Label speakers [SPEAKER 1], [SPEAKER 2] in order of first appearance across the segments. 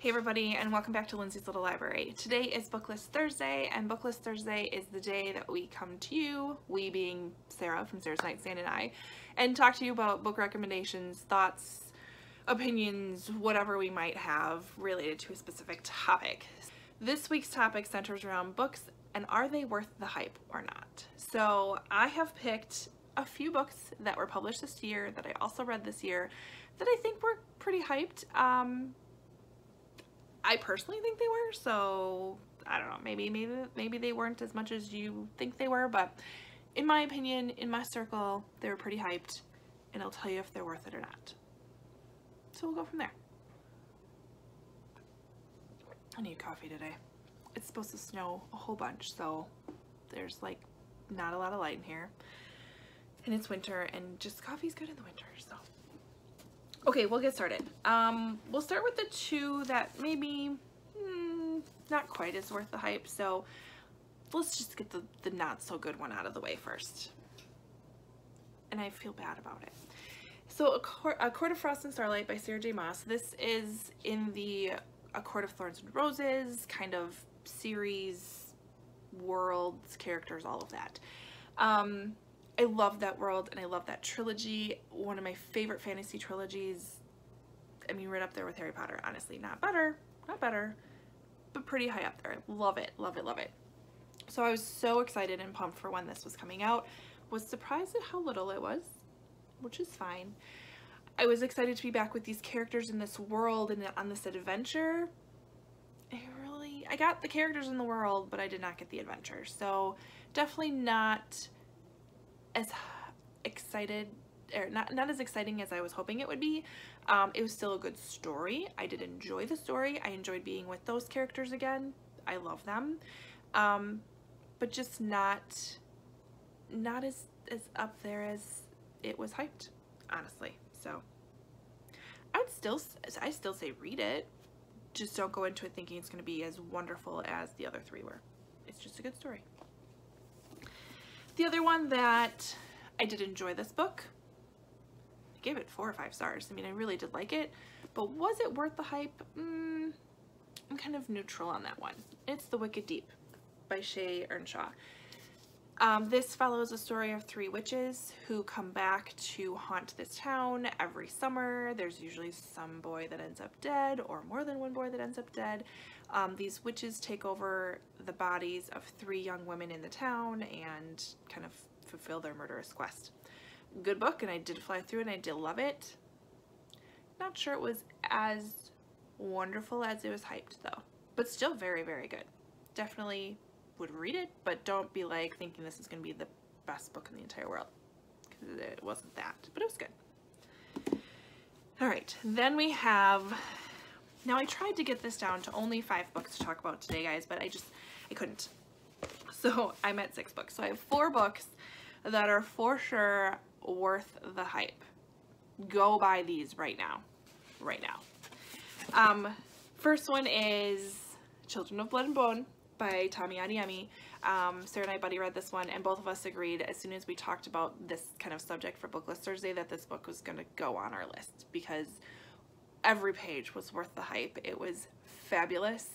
[SPEAKER 1] Hey everybody, and welcome back to Lindsey's Little Library. Today is BookList Thursday, and BookList Thursday is the day that we come to you, we being Sarah from Sarah's Nightstand and I, and talk to you about book recommendations, thoughts, opinions, whatever we might have related to a specific topic. This week's topic centers around books and are they worth the hype or not. So I have picked a few books that were published this year that I also read this year that I think were pretty hyped. I personally think they were, so I don't know, maybe they weren't as much as you think they were, but in my opinion, in my circle, they were pretty hyped, and I'll tell you if they're worth it or not. So we'll go from there. I need coffee today. It's supposed to snow a whole bunch, so there's like not a lot of light in here, and it's winter, and just coffee's good in the winter, so. Okay, we'll get started. We'll start with the two that maybe not quite as worth the hype, so let's just get the not so good one out of the way first. And I feel bad about it. So A Court of Frost and Starlight by Sarah J. Maas. This is in the A Court of Thorns and Roses kind of series, worlds, characters, all of that. I love that world and I love that trilogy. One of my favorite fantasy trilogies. I mean, right up there with Harry Potter, honestly. Not better, but pretty high up there. Love it, love it, love it. So I was so excited and pumped for when this was coming out. Was surprised at how little it was, which is fine. I was excited to be back with these characters in this world and on this adventure. I got the characters in the world, but I did not get the adventure. So definitely not as excited, or not as exciting as I was hoping it would be. It was still a good story. I did enjoy the story. I enjoyed being with those characters again. I love them. But just not as up there as it was hyped, honestly. So I still say read it. Just don't go into it thinking it's going to be as wonderful as the other three were. It's just a good story. The other one that I did enjoy this book, I gave it 4 or 5 stars. I mean, I really did like it, but was it worth the hype? I'm kind of neutral on that one. It's The Wicked Deep by Shay Earnshaw. This follows a story of 3 witches who come back to haunt this town every summer. There's usually some boy that ends up dead, or more than one boy that ends up dead. These witches take over the bodies of 3 young women in the town and kind of fulfill their murderous quest. Good book, and I did fly through it, and I did love it. Not sure it was as wonderful as it was hyped, though, but still very, very good. Definitely would read it, but don't be like thinking this is going to be the best book in the entire world, because it wasn't that, but it was good. All right, then we have, now I tried to get this down to only 5 books to talk about today, guys, but I couldn't. So I'm at 6 books. So I have 4 books that are for sure worth the hype. Go buy these right now. Right now. First one is Children of Blood and Bone by Tommy Adeyemi. Sarah and I buddy read this one, and both of us agreed as soon as we talked about this kind of subject for BookList Thursday that this book was going to go on our list because every page was worth the hype. It was fabulous,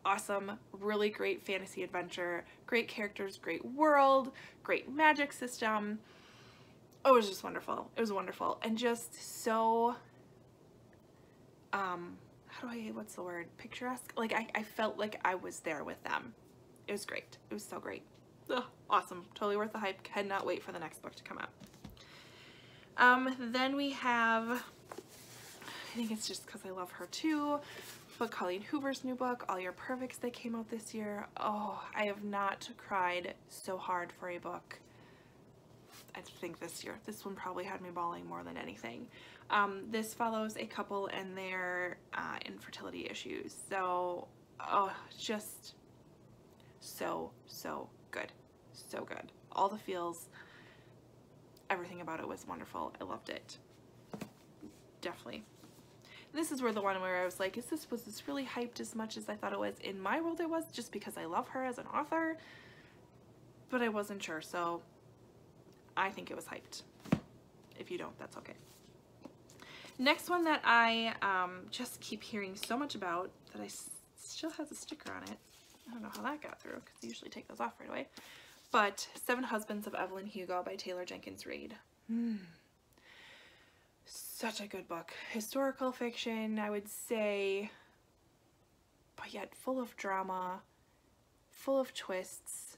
[SPEAKER 1] awesome, really great fantasy adventure, great characters, great world, great magic system. Oh, it was just wonderful. It was wonderful, and just so what's the word, picturesque? Like I felt like I was there with them. It was great. It was so great. Ugh, awesome. Totally worth the hype. Cannot wait for the next book to come out. Then we have, I think it's just because I love her too, but Colleen Hoover's new book, All Your Perfects, that came out this year. Oh, I have not cried so hard for a book, I think, this year. This one probably had me bawling more than anything. This follows a couple and their infertility issues. So, oh, just so good. So good. All the feels, everything about it was wonderful. I loved it. Definitely. This is where the one where I was like, was this really hyped as much as I thought it was? In my world it was, just because I love her as an author, but I wasn't sure, so I think it was hyped. If you don't, that's okay. Next one that I just keep hearing so much about that still has a sticker on it. I don't know how that got through because I usually take those off right away. But Seven Husbands of Evelyn Hugo by Taylor Jenkins Reid. Such a good book. Historical fiction, I would say, but yet full of drama, full of twists,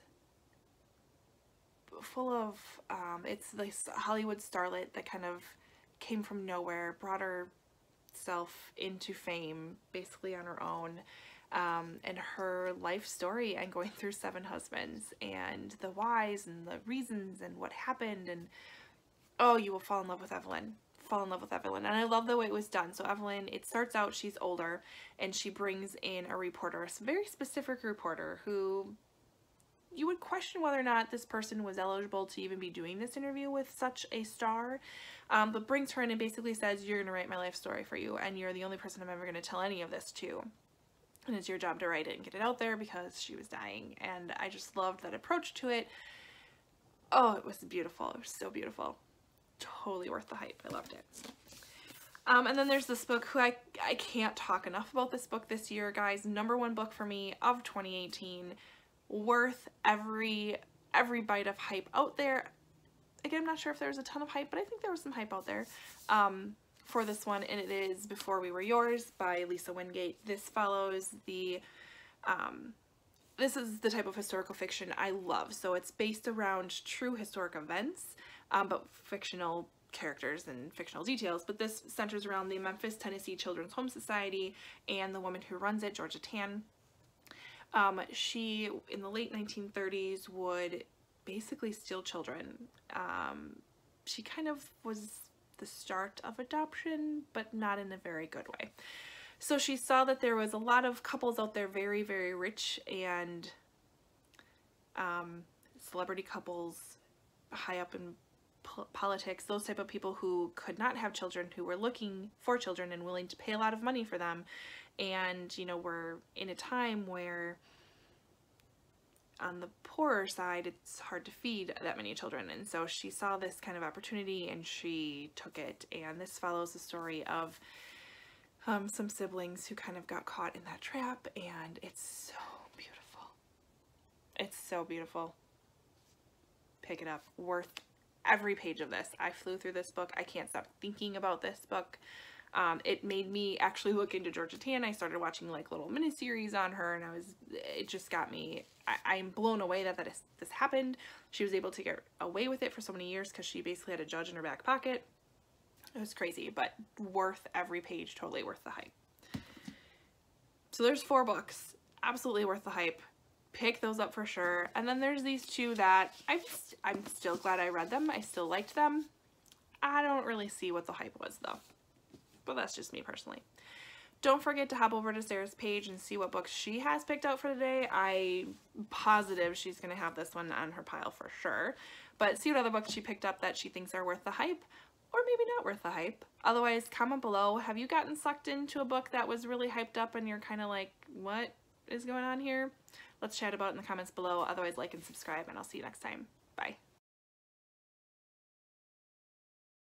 [SPEAKER 1] full of, it's this Hollywood starlet that kind of came from nowhere, brought herself into fame basically on her own, and her life story and going through 7 husbands and the whys and the reasons and what happened, and oh, you will fall in love with Evelyn. Fall in love with Evelyn. And I love the way it was done. So Evelyn, it starts out, she's older, and she brings in a reporter, a very specific reporter who you would question whether or not this person was eligible to even be doing this interview with such a star, but brings her in and basically says, you're going to write my life story for you, and you're the only person I'm ever going to tell any of this to. And it's your job to write it and get it out there because she was dying. And I just loved that approach to it. Oh, it was beautiful. It was so beautiful. Totally worth the hype. I loved it. And then there's this book who I can't talk enough about this book this year, guys. #1 book for me of 2018. Worth every bite of hype out there. Again, I'm not sure if there was a ton of hype, but I think there was some hype out there for this one, and it is Before We Were Yours by Lisa Wingate. This follows the this is the type of historical fiction I love. So it's based around true historic events, but fictional characters and fictional details. But this centers around the Memphis, Tennessee Children's Home Society and the woman who runs it, Georgia Tann. She, in the late 1930s, would basically steal children. She kind of was the start of adoption, but not in a very good way. So she saw that there was a lot of couples out there, very, very rich, and celebrity couples, high up in politics, those type of people who could not have children, who were looking for children and willing to pay a lot of money for them. And, you know, we're in a time where on the poorer side, it's hard to feed that many children. And so she saw this kind of opportunity and she took it. And this follows the story of some siblings who kind of got caught in that trap, and it's so beautiful. It's so beautiful. Pick it up. Worth every page of this. I flew through this book. I can't stop thinking about this book. It made me actually look into Georgia Tann. I started watching like little miniseries on her, and it just got me. I'm blown away that this happened. She was able to get away with it for so many years because she basically had a judge in her back pocket. It was crazy, but worth every page, totally worth the hype. So there's 4 books, absolutely worth the hype. Pick those up for sure. And then there's these 2 that I'm still glad I read them. I still liked them. I don't really see what the hype was though, but that's just me personally. Don't forget to hop over to Sarah's page and see what books she has picked out for today. I'm positive she's going to have this one on her pile for sure, but see what other books she picked up that she thinks are worth the hype, or maybe not worth the hype. Otherwise, comment below. Have you gotten sucked into a book that was really hyped up and you're kind of like, what is going on here? Let's chat about it in the comments below. Otherwise, like and subscribe, and I'll see you next time. Bye.